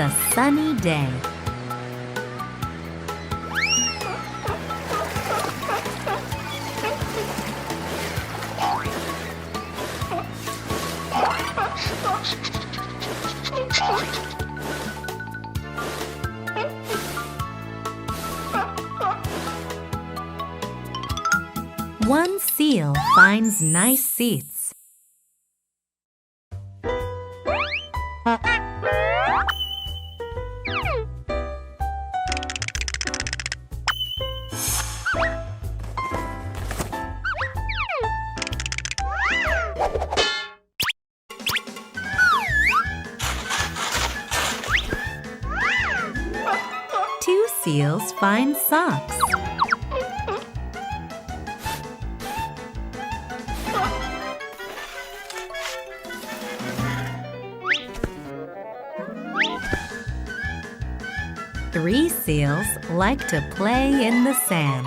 It's a sunny day. One seal finds nice seats. Two seals find socks. Three seals like to play in the sand.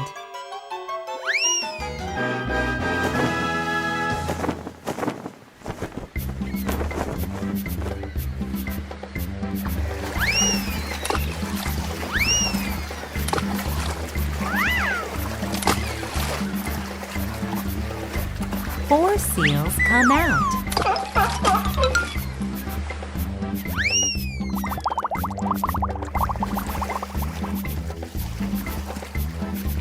Four seals come out.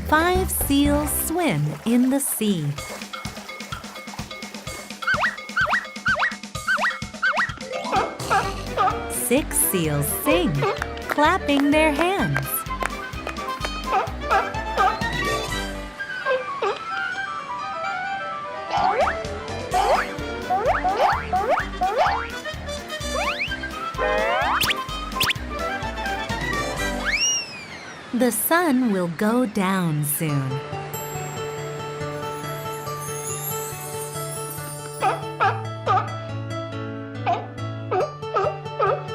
Five seals swim in the sea. Six seals sing, clapping their hands. The sun will go down soon.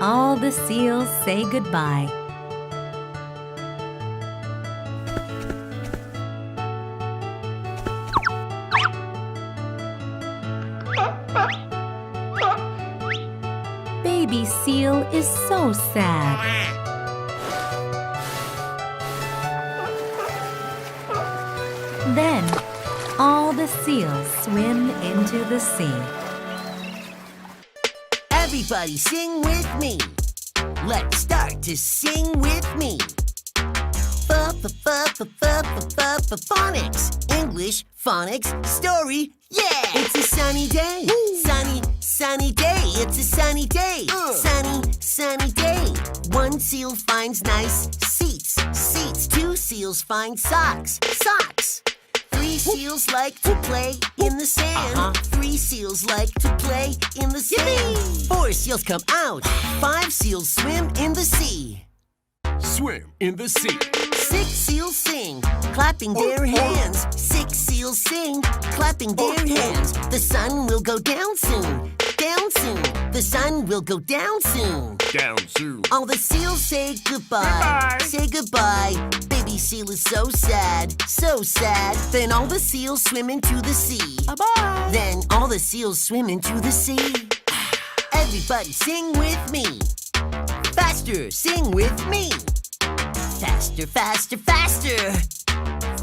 All the seals say goodbye. Baby seal is so sad. Then, all the seals swim into the sea. Everybody sing with me. Let's start to sing with me. Phonics. English, phonics, story, yeah! It's a sunny day. Sunny, sunny day. It's a sunny day. Sunny, sunny day. One seal finds nice seats. Seats. Two seals find socks. Socks. Three seals like to play in the sand. Three seals like to play in the sand. Four seals come out. Five seals swim in the sea. Swim in the sea. Six seals sing, clapping their hands. Six seals sing, clapping their hands. The sun will go down soon. Down soon. The sun will go down soon. Down soon. All the seals say goodbye. Goodbye. Say goodbye. Baby seal is so sad. So sad. Then all the seals swim into the sea. Bye-bye. Then all the seals swim into the sea. Everybody sing with me. Faster, sing with me. Faster, faster, faster.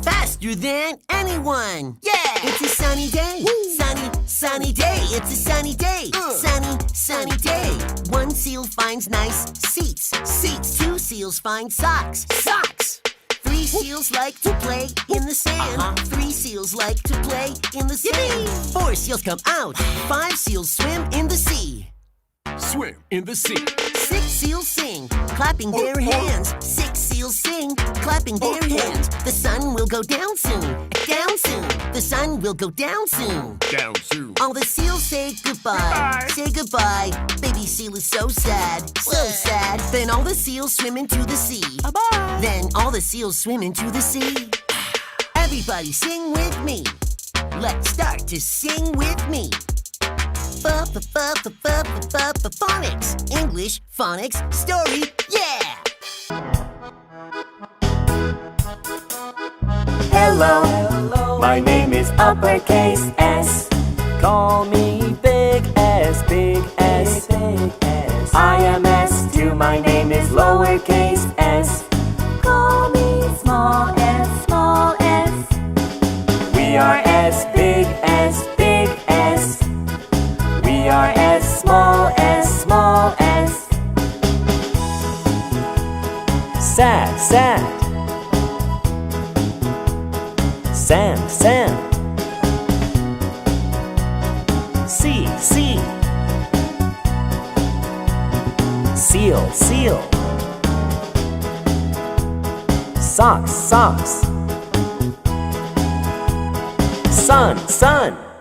Faster than anyone. Yeah! It's a sunny day. Sunny, sunny day. It's a sunny day. Sunny, sunny day. One seal finds nice seats. Seats. Two seals find socks. Socks. Three seals like to play in the sand. Three seals like to play in the sand. Four seals come out. Five seals swim in the sea. Swim in the sea. Six seals sing, clapping their hands. Six seals sing, clapping their hands. The sun will go down soon. Down soon. The sun will go down soon. Down soon. All the seals say goodbye. Goodbye. Say goodbye. Baby seal is so sad. So sad. Then all the seals swim into the sea. Bye-bye. Then all the seals swim into the sea. Everybody sing with me. Let's start to sing with me. Phonics. English, phonics, story, yeah! Hello, my name is uppercase S. Call me big S, big S. I am S to you, my name is lowercase s. Call me small s, small s. We are S, big S, big S. We are S, small s, small s. Sad, sad. Sand, sand. Sea, sea. Seal, seal. Socks, socks. Sun, sun.